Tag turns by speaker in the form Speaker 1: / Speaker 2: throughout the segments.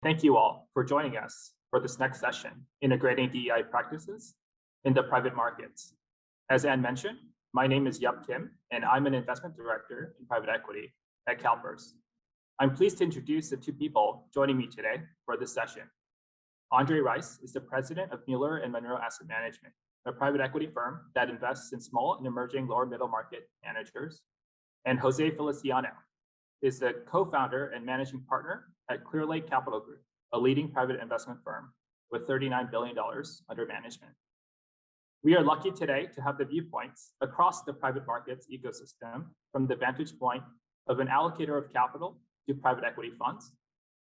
Speaker 1: Thank you all for joining us for this next session, Integrating DEI Practices in the Private Markets. As Anne mentioned, my name is Yup Kim, and I'm an investment director in private equity at CalPERS. I'm pleased to introduce the two people joining me today for this session. Andre Rice is the president of Mueller and Monroe Asset Management, a private equity firm that invests in small and emerging lower middle market managers. And Jose Feliciano is the co-founder and managing partner at Clear Lake Capital Group, a leading private investment firm with $39 billion under management. We are lucky today to have the viewpoints across the private markets ecosystem from the vantage point of an allocator of capital to private equity funds,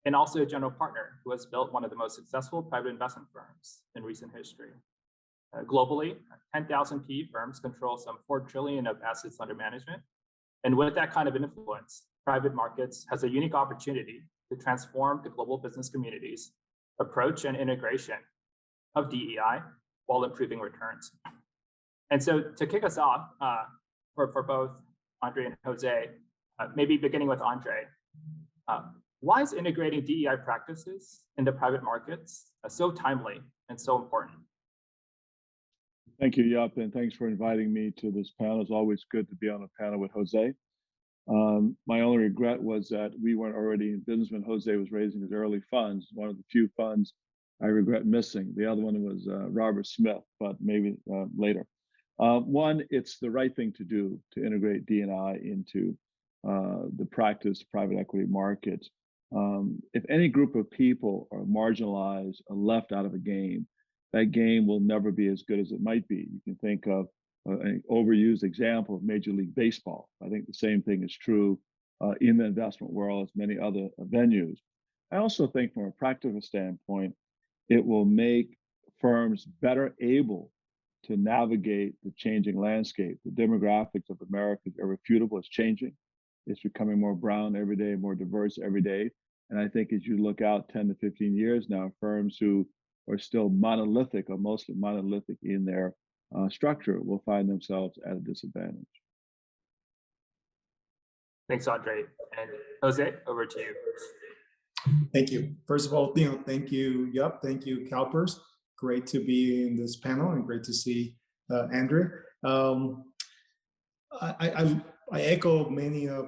Speaker 1: and also a general partner who has built one of the most successful private investment firms in recent history. Globally, 10,000 PE firms control some $4 trillion of assets under management. And with that kind of influence, private markets has a unique opportunity to transform the global business community's approach and integration of DEI while improving returns. And so to kick us off, for both Andre and Jose, maybe beginning with Andre, why is integrating DEI practices in the private markets so timely and so important?
Speaker 2: Thank you, Yup, and thanks for inviting me to this panel. It's always good to be on a panel with Jose. My only regret was that we weren't already in business when Jose was raising his early funds. One of the few funds I regret missing. The other one was Robert Smith, but maybe later. One, it's the right thing to do to integrate D&I into the practice private equity market. If any group of people are marginalized or left out of a game, that game will never be as good as it might be. You can think of an overused example of Major League Baseball. I think the same thing is true in the investment world as many other venues. I also think from a practical standpoint, it will make firms better able to navigate the changing landscape. The demographics of America is irrefutable. It's changing. It's becoming more brown every day, more diverse every day. And I think as you look out 10 to 15 years now, firms who are still monolithic or mostly monolithic in their structure will find themselves at a disadvantage.
Speaker 1: Thanks, Andre. And Jose, over to you.
Speaker 3: Thank you. First of all, thank you, Yup. Thank you, CalPERS. Great to be in this panel and great to see Andre. I echo many of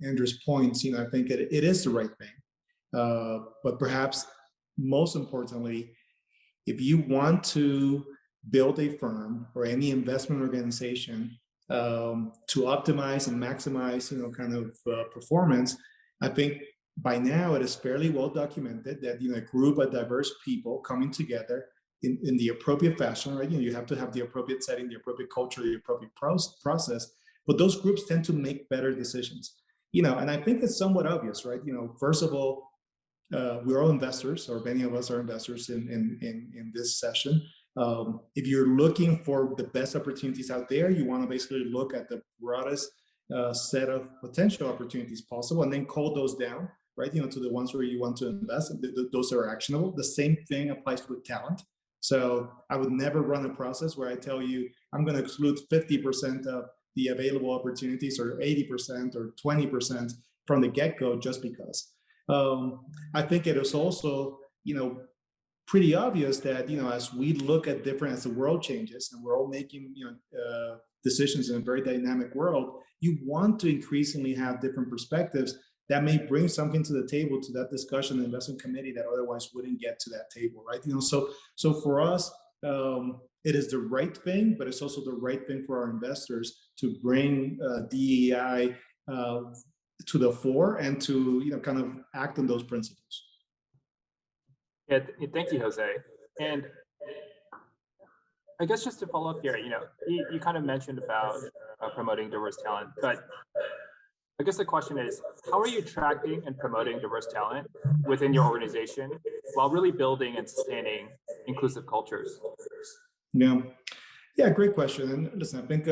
Speaker 3: Andrew's points. I think it is the right thing. But perhaps most importantly, if you want to build a firm or any investment organization to optimize and maximize, performance, I think by now it is fairly well documented that a group of diverse people coming together in the appropriate fashion, right? You have to have the appropriate setting, the appropriate culture, the appropriate process. But those groups tend to make better decisions, and I think it's somewhat obvious, right? First of all, we're all investors, or many of us are investors in this session. If you're looking for the best opportunities out there, you want to basically look at the broadest set of potential opportunities possible and then cull those down, right? To the ones where you want to invest. Those are actionable. The same thing applies with talent. So I would never run a process where I tell you I'm going to exclude 50% of the available opportunities or 80% or 20% from the get-go just because. I think it is also, pretty obvious that, as we look at as the world changes and we're all making, decisions in a very dynamic world, you want to increasingly have different perspectives that may bring something to the table to that discussion, the investment committee that otherwise wouldn't get to that table, right? So for us, it is the right thing, but it's also the right thing for our investors to bring DEI to the fore and to kind of act on those principles.
Speaker 1: Yeah, thank you, Jose. And I guess just to follow up here, you kind of mentioned about promoting diverse talent, but I guess the question is, how are you attracting and promoting diverse talent within your organization while really building and sustaining inclusive cultures?
Speaker 3: Yeah, great question. And listen, I think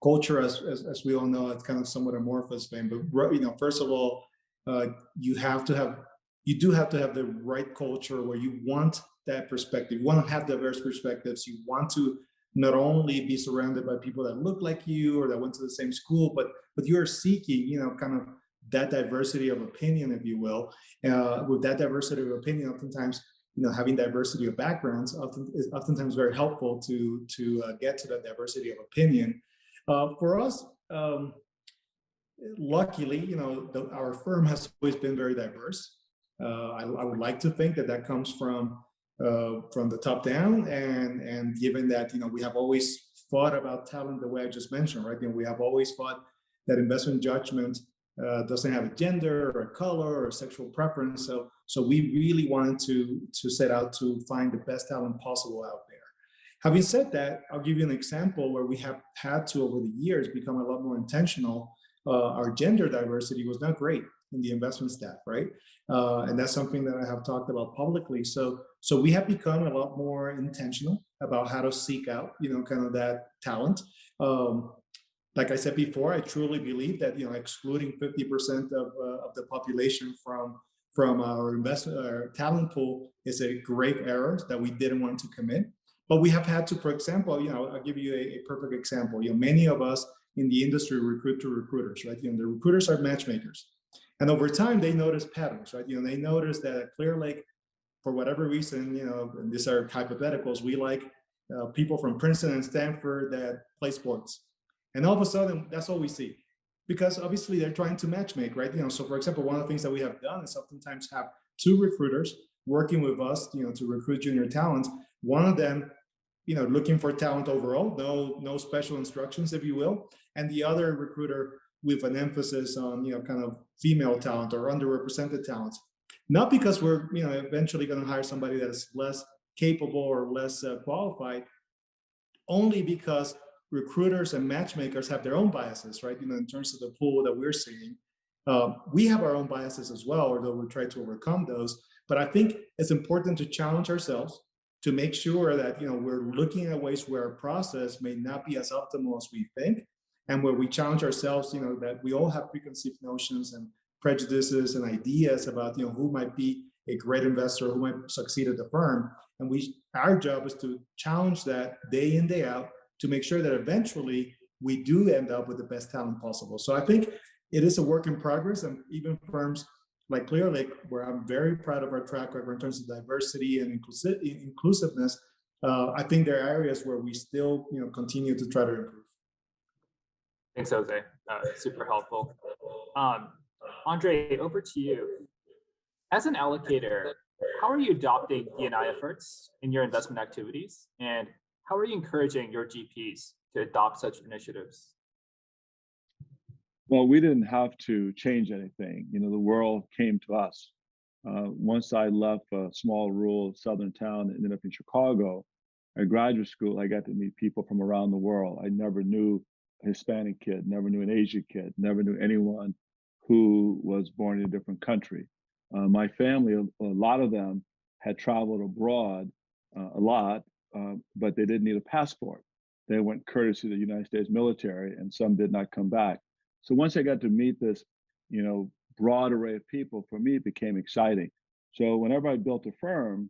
Speaker 3: culture, as we all know, it's kind of somewhat amorphous thing. But first of all, you do have to have the right culture where you want that perspective. You want to have diverse perspectives. You want to not only be surrounded by people that look like you or that went to the same school, but you're seeking, kind of that diversity of opinion, if you will. With that diversity of opinion, oftentimes, having diversity of backgrounds is oftentimes very helpful to get to that diversity of opinion. For us, luckily, our firm has always been very diverse. I would like to think that comes from the top down, and given that we have always thought about talent the way I just mentioned, right? We have always thought that investment judgment doesn't have a gender or a color or a sexual preference. So we really wanted to set out to find the best talent possible out there. Having said that, I'll give you an example where we have had to, over the years, become a lot more intentional. Our gender diversity was not great in the investment staff, right? And that's something that I have talked about publicly. So we have become a lot more intentional about how to seek out, kind of that talent. Like I said before, I truly believe that excluding 50% of the population from our talent pool is a grave error that we didn't want to commit. But we have had to, for example, I'll give you a perfect example. Many of us in the industry recruit to recruiters, right? The recruiters are matchmakers, and over time they notice patterns, right? They notice that at Clear Lake, for whatever reason, and these are hypotheticals, we like people from Princeton and Stanford that play sports. And all of a sudden, that's all we see. Because obviously they're trying to matchmake, right? So for example, one of the things that we have done is oftentimes have two recruiters working with us, to recruit junior talent. One of them, looking for talent overall, no special instructions, if you will. And the other recruiter with an emphasis on, kind of female talent or underrepresented talents. Not because we're, eventually going to hire somebody that is less capable or less qualified, only because recruiters and matchmakers have their own biases, right? In terms of the pool that we're seeing. We have our own biases as well, although we try to overcome those. But I think it's important to challenge ourselves to make sure that we're looking at ways where our process may not be as optimal as we think, and where we challenge ourselves, that we all have preconceived notions and prejudices and ideas about who might be a great investor, who might succeed at the firm. And our job is to challenge that day in, day out, to make sure that eventually we do end up with the best talent possible. So I think it is a work in progress, and even firms like Clear Lake, where I'm very proud of our track record in terms of diversity and inclusiveness, I think there are areas where we still continue to try to improve.
Speaker 1: Thanks, Jose. Super helpful. Andre, over to you. As an allocator, how are you adopting D&I efforts in your investment activities? And how are you encouraging your GPs to adopt such initiatives?
Speaker 2: Well, we didn't have to change anything. The world came to us. Once I left a small rural southern town and ended up in Chicago, at graduate school, I got to meet people from around the world. I never knew a Hispanic kid, never knew an Asian kid, never knew anyone who was born in a different country. My family, a lot of them had traveled abroad a lot, but they didn't need a passport. They went courtesy of the United States military, and some did not come back. So once I got to meet this, broad array of people, for me, it became exciting. So whenever I built a firm,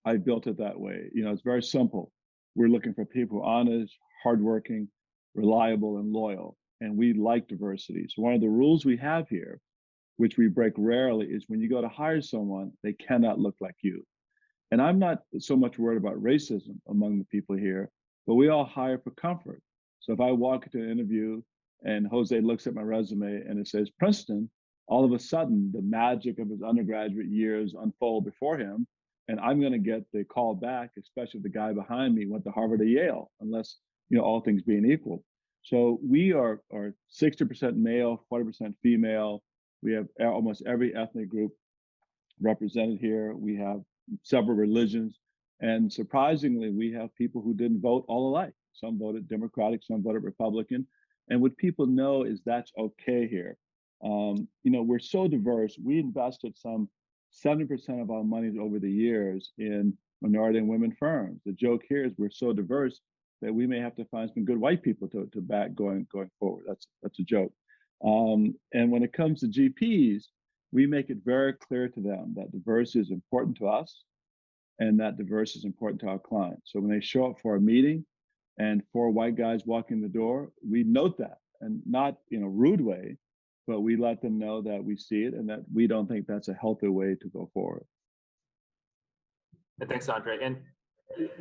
Speaker 2: I built it that way. It's very simple. We're looking for people who are honest, hardworking, reliable, and loyal. And we like diversity. So one of the rules we have here, which we break rarely, is when you go to hire someone, they cannot look like you. And I'm not so much worried about racism among the people here, but we all hire for comfort. So if I walk into an interview and Jose looks at my resume and it says Princeton, all of a sudden the magic of his undergraduate years unfold before him, and I'm going to get the call back, especially if the guy behind me went to Harvard or Yale, unless all things being equal. So we are 60% male, 40% female. We have almost every ethnic group represented here. We have several religions, and surprisingly, we have people who didn't vote all alike. Some voted Democratic, some voted Republican. And what people know is that's okay here. We're so diverse. We invested some 70% of our money over the years in minority and women firms. The joke here is we're so diverse that we may have to find some good white people to back going forward. That's a joke. And when it comes to GPs, we make it very clear to them that diversity is important to us and that diversity is important to our clients. So when they show up for a meeting and 4 white guys walk in the door, we note that, and not in a rude way, but we let them know that we see it and that we don't think that's a healthy way to go forward.
Speaker 1: Thanks, Andre. And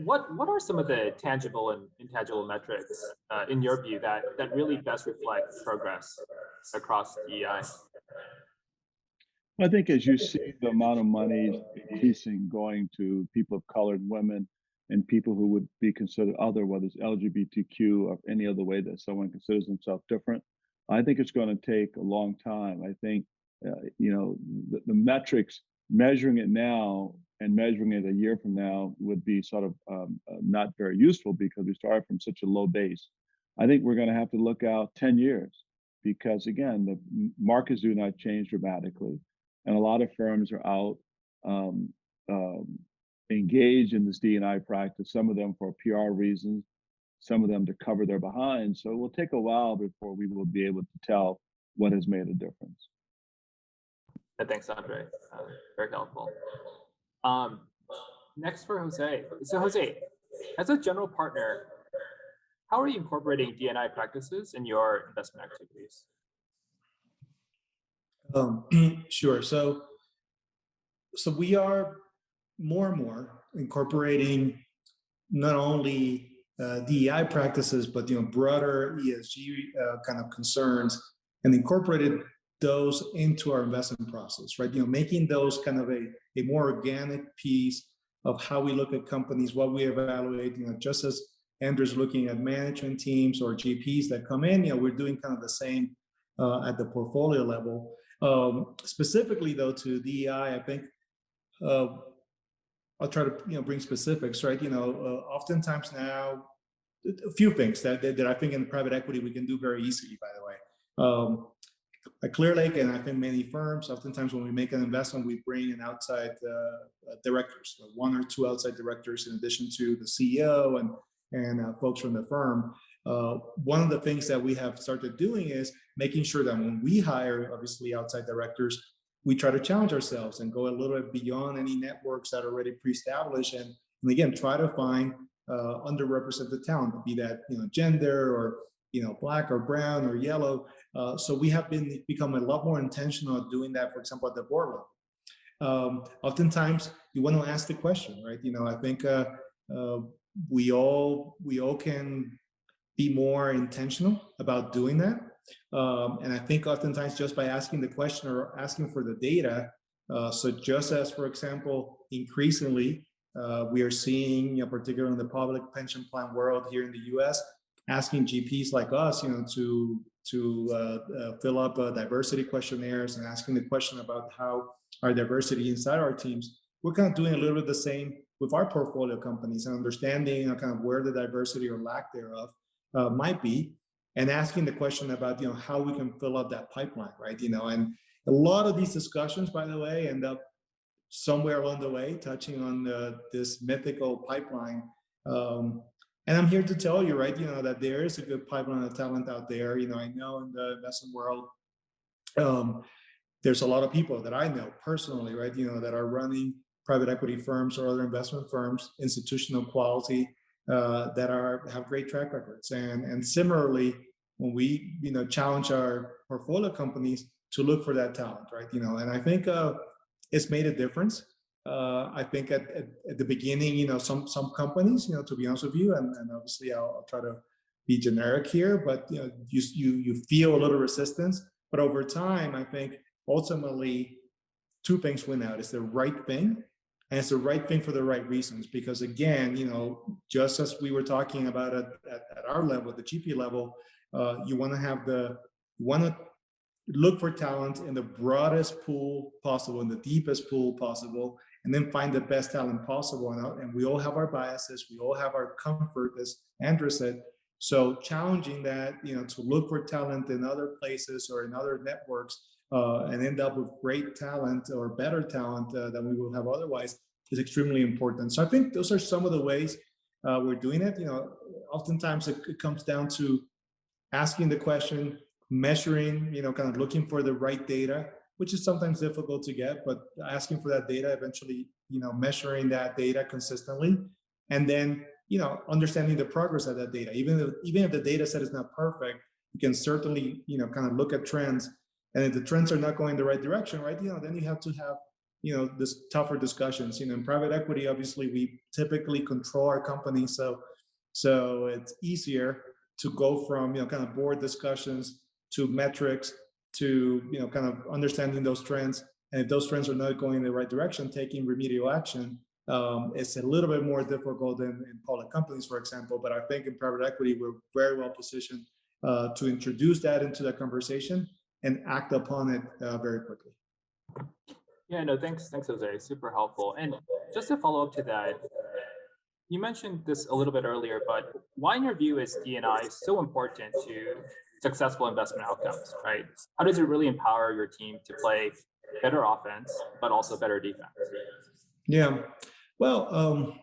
Speaker 1: what are some of the tangible and intangible metrics, in your view, that really best reflect progress across DEI?
Speaker 2: I think as you see the amount of money increasing going to people of color and women and people who would be considered other, whether it's LGBTQ or any other way that someone considers themselves different, I think it's going to take a long time. I think, the metrics, measuring it now and measuring it a year from now would be sort of not very useful because we started from such a low base. I think we're going to have to look out 10 years because, again, the markets do not change dramatically. And a lot of firms are out engaged in this D&I practice, some of them for PR reasons, some of them to cover their behind. So it will take a while before we will be able to tell what has made a difference.
Speaker 1: Thanks, Andre. Very helpful. Next for Jose. So Jose, as a general partner, how are you incorporating D&I practices in your investment activities?
Speaker 3: Sure. So we are more and more incorporating not only DEI practices, but broader ESG kind of concerns, and incorporated those into our investment process, right? Making those kind of a more organic piece of how we look at companies, what we evaluate. Just as Andrew's looking at management teams or GPs that come in, we're doing kind of the same at the portfolio level. Specifically, though, to DEI, I think I'll try to bring specifics, right? Oftentimes now, a few things that I think in private equity we can do very easily. By the way, at Clearlake, and I think many firms, oftentimes when we make an investment, we bring in outside directors, so one or two outside directors in addition to the CEO and folks from the firm. One of the things that we have started doing is making sure that when we hire, obviously, outside directors, we try to challenge ourselves and go a little bit beyond any networks that are already pre-established, and again, try to find underrepresented talent, be that gender or black or brown or yellow. So we have become a lot more intentional at doing that, for example, at the board level. Oftentimes, you want to ask the question, right? I think we all can be more intentional about doing that. And I think oftentimes just by asking the question or asking for the data, so just as, for example, increasingly, we are seeing, particularly in the public pension plan world here in the US, asking GPs like us, to fill up diversity questionnaires and asking the question about how our diversity inside our teams. We're kind of doing a little bit the same with our portfolio companies and understanding kind of where the diversity or lack thereof might be, and asking the question about how we can fill up that pipeline, right? And a lot of these discussions, by the way, end up somewhere along the way touching on this mythical pipeline. And I'm here to tell you, right, that there is a good pipeline of talent out there. I know in the investment world, there's a lot of people that I know personally, right, that are running private equity firms or other investment firms, institutional quality, that have great track records. And similarly, when we challenge our portfolio companies to look for that talent, right? And I think it's made a difference. I think at the beginning, some companies, to be honest with you, and obviously I'll try to be generic here, but you feel a little resistance. But over time, I think ultimately two things win out. It's the right thing, and it's the right thing for the right reasons. Because again, just as we were talking about at our level, the GP level, you want to look for talent in the broadest pool possible, in the deepest pool possible, and then find the best talent possible. And we all have our biases, we all have our comfort, as Andrew said. So challenging that, to look for talent in other places or in other networks, and end up with great talent or better talent than we will have otherwise, is extremely important. So I think those are some of the ways we're doing it. Oftentimes it comes down to asking the question, measuring, kind of looking for the right data, which is sometimes difficult to get, but asking for that data, eventually, measuring that data consistently, and then, understanding the progress of that data. Even if the data set is not perfect, you can certainly, kind of look at trends And if the trends are not going the right direction, right, then you have to have, this tougher discussions. In private equity, obviously, we typically control our company, so it's easier to go from, kind of board discussions to metrics to, kind of understanding those trends. And if those trends are not going in the right direction, taking remedial action. It's a little bit more difficult than in public companies, for example. But I think in private equity, we're very well positioned to introduce that into the conversation and act upon it very quickly.
Speaker 1: Yeah, no, thanks, Jose. Super helpful. And just to follow up to that, you mentioned this a little bit earlier, but why, in your view, is D&I so important to successful investment outcomes, right? How does it really empower your team to play better offense, but also better defense?
Speaker 3: Yeah, well,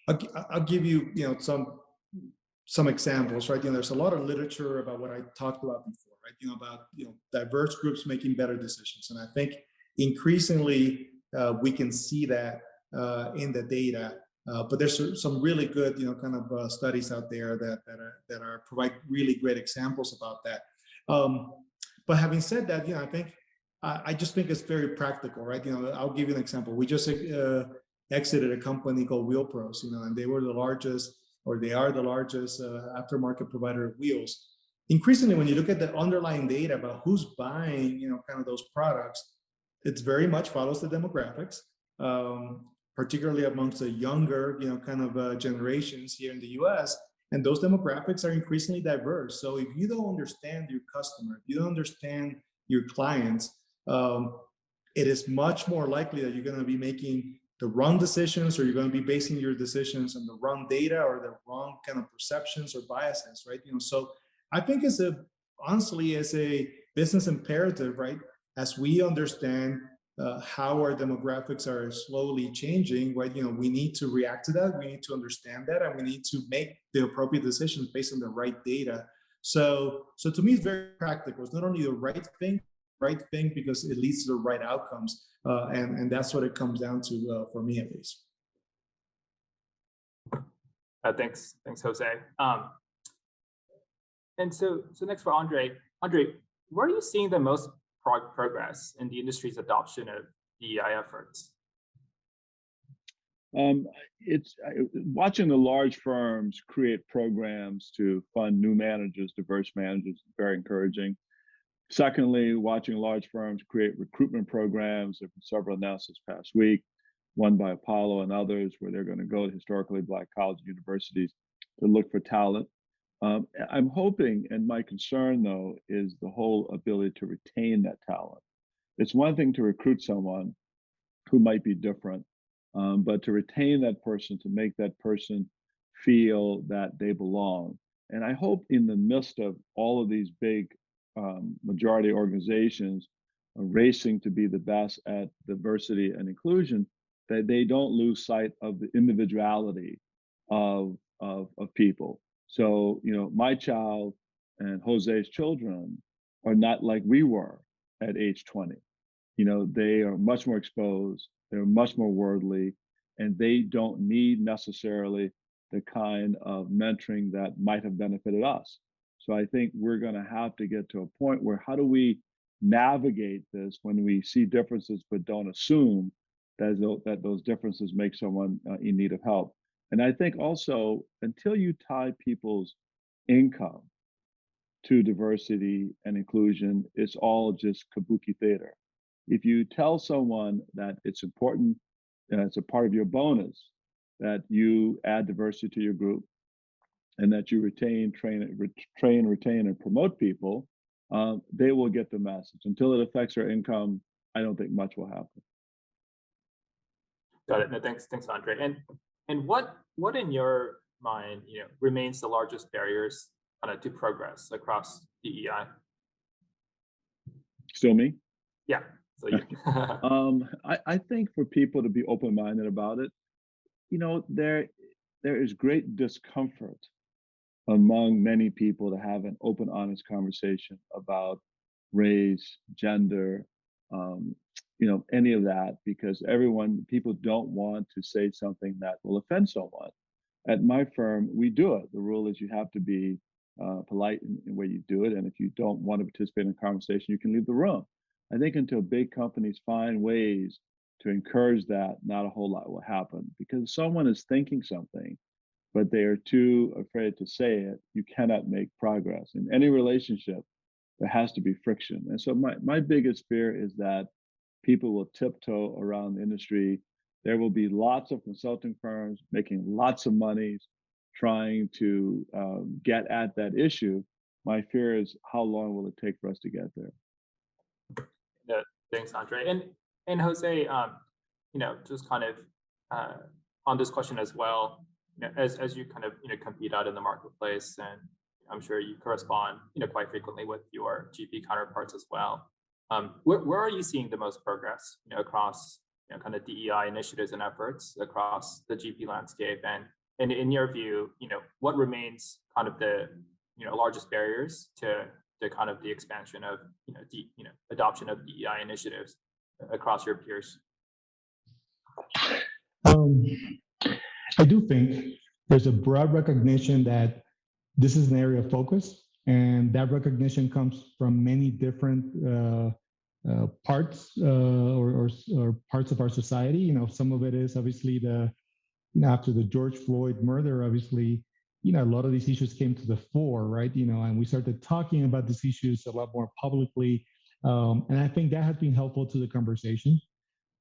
Speaker 3: I'll give you, some examples, right? There's a lot of literature about what I talked about before, right? About diverse groups making better decisions, and I think increasingly we can see that in the data. But there's some really good, kind of studies out there that provide really great examples about that. But having said that, I think I just think it's very practical, right? I'll give you an example. We just exited a company called Wheel Pros, and they were the largest, or they are the largest aftermarket provider of wheels. Increasingly, when you look at the underlying data about who's buying, kind of those products, it's very much follows the demographics, particularly amongst the younger, kind of generations here in the U.S. And those demographics are increasingly diverse. So if you don't understand your customer, if you don't understand your clients, it is much more likely that you're going to be making the wrong decisions, or you're going to be basing your decisions on the wrong data or the wrong kind of perceptions or biases, right? So I think honestly, as a business imperative, right? As we understand how our demographics are slowly changing, right? We need to react to that. We need to understand that, and we need to make the appropriate decisions based on the right data. So to me, it's very practical. It's not only the right thing because it leads to the right outcomes. And that's what it comes down to for me, at least.
Speaker 1: Thanks, Jose. And so next for Andre. Andre, where are you seeing the most progress in the industry's adoption of DEI efforts?
Speaker 2: It's watching the large firms create programs to fund new managers, diverse managers, very encouraging. Secondly, watching large firms create recruitment programs. There have been several announced this past week, one by Apollo and others, where they're going to go to historically Black colleges and universities to look for talent. I'm hoping, and my concern though, is the whole ability to retain that talent. It's one thing to recruit someone who might be different, but to retain that person, to make that person feel that they belong. And I hope in the midst of all of these big majority organizations racing to be the best at diversity and inclusion, that they don't lose sight of the individuality of people. So, my child and Jose's children are not like we were at age 20. They are much more exposed, they're much more worldly, and they don't need necessarily the kind of mentoring that might have benefited us. So I think we're going to have to get to a point where how do we navigate this when we see differences, but don't assume that those differences make someone in need of help. And I think also, until you tie people's income to diversity and inclusion, it's all just kabuki theater. If you tell someone that it's important, it's a part of your bonus, that you add diversity to your group, and that you retain, retain, and promote people, they will get the message. Until it affects their income, I don't think much will happen.
Speaker 1: Got it. No, thanks, Andre. And what in your mind, remains the largest barriers to progress across DEI?
Speaker 2: Still me?
Speaker 1: Yeah. So you.
Speaker 2: I think for people to be open-minded about it, there is great discomfort among many people to have an open, honest conversation about race, gender, any of that, because people don't want to say something that will offend someone. At my firm, we do it. The rule is you have to be polite in the way you do it. And if you don't want to participate in the conversation, you can leave the room. I think until big companies find ways to encourage that, not a whole lot will happen, because someone is thinking something, but they are too afraid to say it. You cannot make progress in any relationship. There has to be friction. And so my biggest fear is that people will tiptoe around the industry. There will be lots of consulting firms making lots of money trying to get at that issue. My fear is, how long will it take for us to get there?
Speaker 1: Yeah, thanks, Andre. And Jose, just kind of on this question as well, as you kind of compete out in the marketplace, and I'm sure you correspond quite frequently with your GP counterparts as well. Where are you seeing the most progress across kind of DEI initiatives and efforts across the GP landscape, and in your view, what remains kind of the largest barriers to kind of the expansion of adoption of DEI initiatives across your peers?
Speaker 4: I do think there's a broad recognition that this is an area of focus, and that recognition comes from many different parts or parts of our society. Some of it is obviously after the George Floyd murder, obviously, a lot of these issues came to the fore, right? And we started talking about these issues a lot more publicly. And I think that has been helpful to the conversation.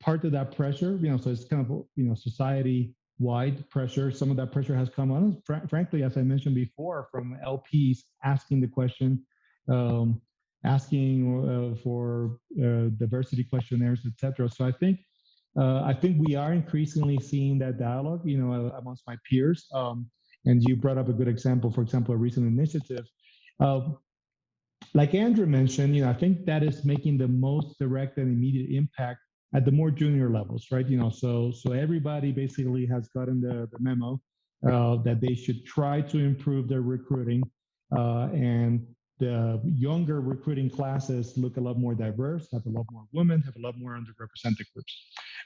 Speaker 4: Part of that pressure, so it's kind of, society-wide pressure. Some of that pressure has come on us, frankly, as I mentioned before, from LPs asking the question, asking for diversity questionnaires, et cetera. So I think we are increasingly seeing that dialogue, amongst my peers. And you brought up a good example, for example, a recent initiative. Like Andrew mentioned, I think that is making the most direct and immediate impact at the more junior levels, right? So everybody basically has gotten the memo that they should try to improve their recruiting, and the younger recruiting classes look a lot more diverse, have a lot more women, have a lot more underrepresented groups.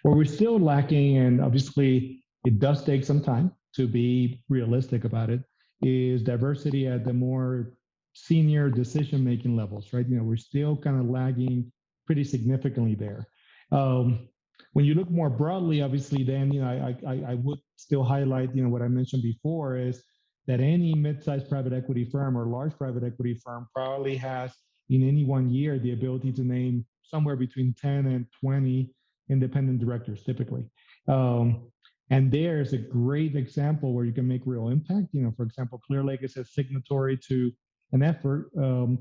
Speaker 4: Where we're still lacking, and obviously it does take some time to be realistic about it, is diversity at the more senior decision-making levels, right? We're still kind of lagging pretty significantly there. When you look more broadly, obviously, then, I would still highlight, what I mentioned before, is that any mid-sized private equity firm or large private equity firm probably has, in any one year, the ability to name somewhere between 10 and 20 independent directors, typically. And there's a great example where you can make real impact. For example, Clearlake is a signatory to an effort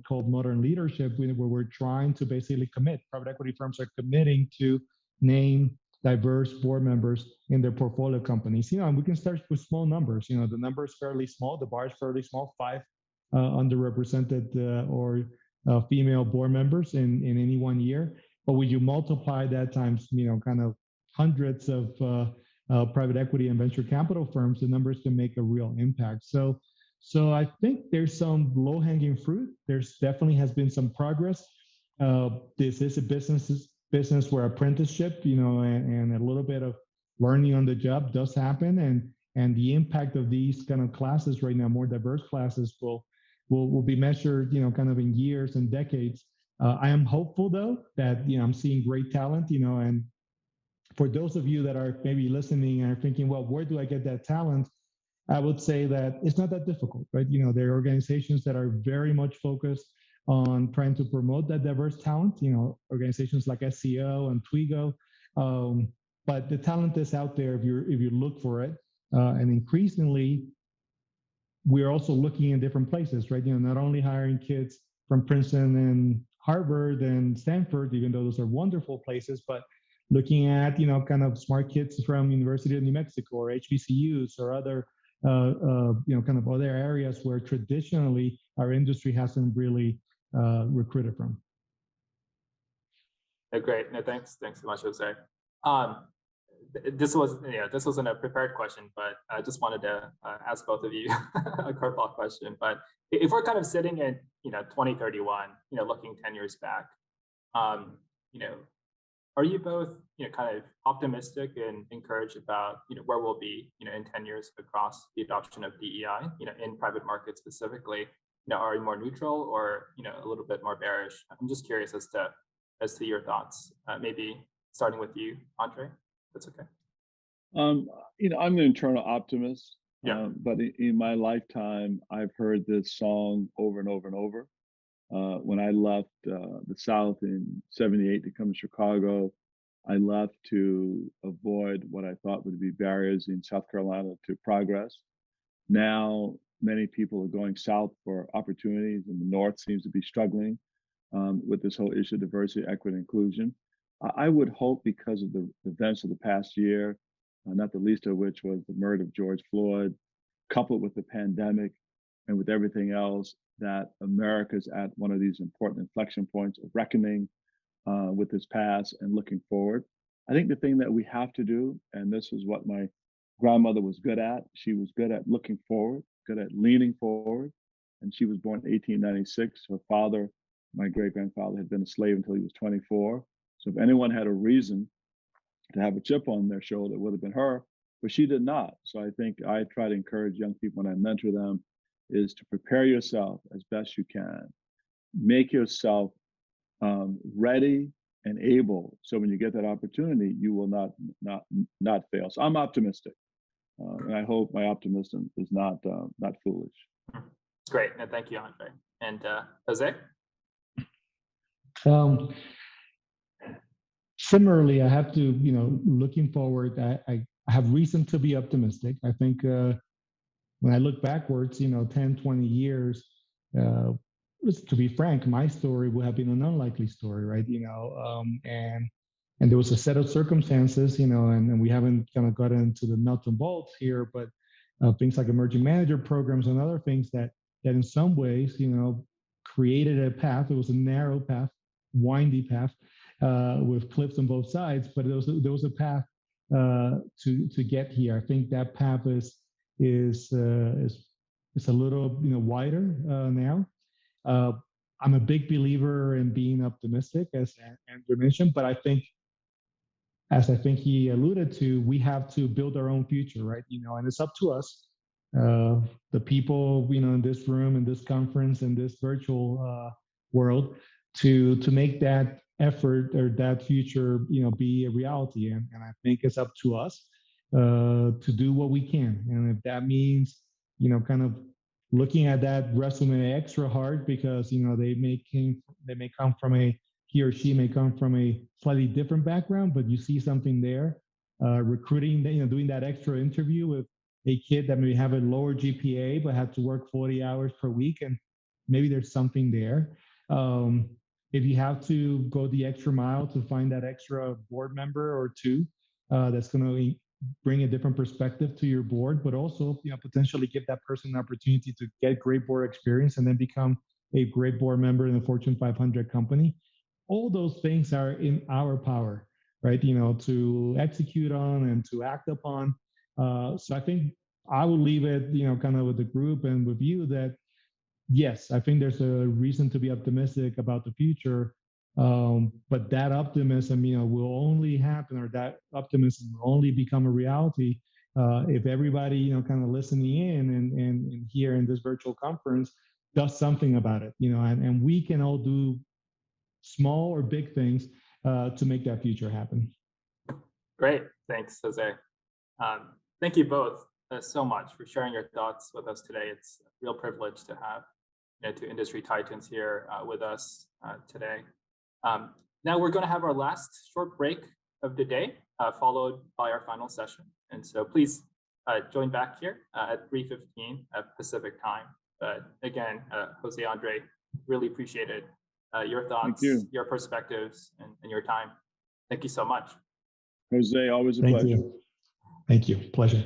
Speaker 4: called Modern Leadership, where we're trying to basically commit. Private equity firms are committing to name diverse board members in their portfolio companies. And we can start with small numbers. The number is fairly small. The bar is fairly small, 5 underrepresented or female board members in any one year. But when you multiply that times, kind of hundreds of private equity and venture capital firms, the numbers can make a real impact. So I think there's some low-hanging fruit. There's definitely has been some progress. This is a business where apprenticeship, and a little bit of learning on the job does happen, and the impact of these kind of classes right now, more diverse classes, will be measured, kind of in years and decades. I am hopeful, though, that I'm seeing great talent, and for those of you that are maybe listening and are thinking, well, where do I get that talent? I would say that it's not that difficult, right? There are organizations that are very much focused on trying to promote that diverse talent, organizations like SEO and Twigo. But the talent is out there if you look for it. And increasingly, we're also looking in different places, right? Not only hiring kids from Princeton and Harvard and Stanford, even though those are wonderful places, but looking at, kind of smart kids from University of New Mexico or HBCUs or other, kind of other areas where traditionally our industry hasn't really recruited from.
Speaker 1: Great. No, thanks so much, Jose. This wasn't a prepared question, but I just wanted to ask both of you a curveball question. But if we're kind of sitting in 2031, looking 10 years back, are you both kind of optimistic and encouraged about where we'll be in 10 years across the adoption of DEI in private markets specifically? are you more neutral or a little bit more bearish? I'm just curious as to your thoughts. Maybe starting with you, Andre. That's okay.
Speaker 2: I'm an internal optimist.
Speaker 1: Yeah.
Speaker 2: But in my lifetime, I've heard this song over and over and over. When I left the South in '78 to come to Chicago, I left to avoid what I thought would be barriers in South Carolina to progress. Now, many people are going south for opportunities, and the North seems to be struggling with this whole issue of diversity, equity, and inclusion. I would hope, because of the events of the past year, not the least of which was the murder of George Floyd, coupled with the pandemic and with everything else, that America's at one of these important inflection points of reckoning with this past and looking forward. I think the thing that we have to do, and this is what my grandmother was good at, she was good at looking forward, good at leaning forward. And she was born in 1896. Her father, my great-grandfather, had been a slave until he was 24. So if anyone had a reason to have a chip on their shoulder, it would have been her, but she did not. So I think I try to encourage young people when I mentor them is to prepare yourself as best you can. Make yourself ready and able, so when you get that opportunity, you will not fail. So I'm optimistic, and I hope my optimism is not foolish.
Speaker 1: Great, and thank you, Andre. And Jose?
Speaker 4: Similarly, I have to, looking forward, I have reason to be optimistic. I think when I look backwards, 10, 20 years, to be frank, my story would have been an unlikely story, right? And there was a set of circumstances, and we haven't kind of gotten into the nuts and bolts here, but things like emerging manager programs and other things that in some ways, created a path. It was a narrow path, windy path, with cliffs on both sides, but there was a path to get here. I think that path is a little wider now. I'm a big believer in being optimistic, as Andrew mentioned, but I think, as I think he alluded to, we have to build our own future, right? And it's up to us, the people, in this room, in this conference, in this virtual world, to make that effort or that future, be a reality. And I think it's up to us to do what we can. And if that means, kind of looking at that resume extra hard because, he or she may come from a slightly different background, but you see something there, recruiting, doing that extra interview with a kid that may have a lower GPA, but had to work 40 hours per week. And maybe there's something there. If you have to go the extra mile to find that extra board member or two, that's going to bring a different perspective to your board, but also, potentially give that person an opportunity to get great board experience and then become a great board member in a Fortune 500 company. All those things are in our power, right? To execute on and to act upon. So I think I would leave it, kind of with the group and with you that, yes, I think there's a reason to be optimistic about the future. But that optimism, will only happen, or that optimism will only become a reality if everybody, kind of listening in and here in this virtual conference does something about it, and we can all do small or big things to make that future happen.
Speaker 1: Great, thanks, Jose. Thank you both so much for sharing your thoughts with us today. It's a real privilege to have two industry titans here with us today. Now we're going to have our last short break of the day, followed by our final session. And so please join back here at 3:15 Pacific time. Again, Jose, Andre, really appreciated your thoughts, your perspectives, and your time. Thank you so much.
Speaker 2: Jose, always a pleasure.
Speaker 4: Thank you. Pleasure.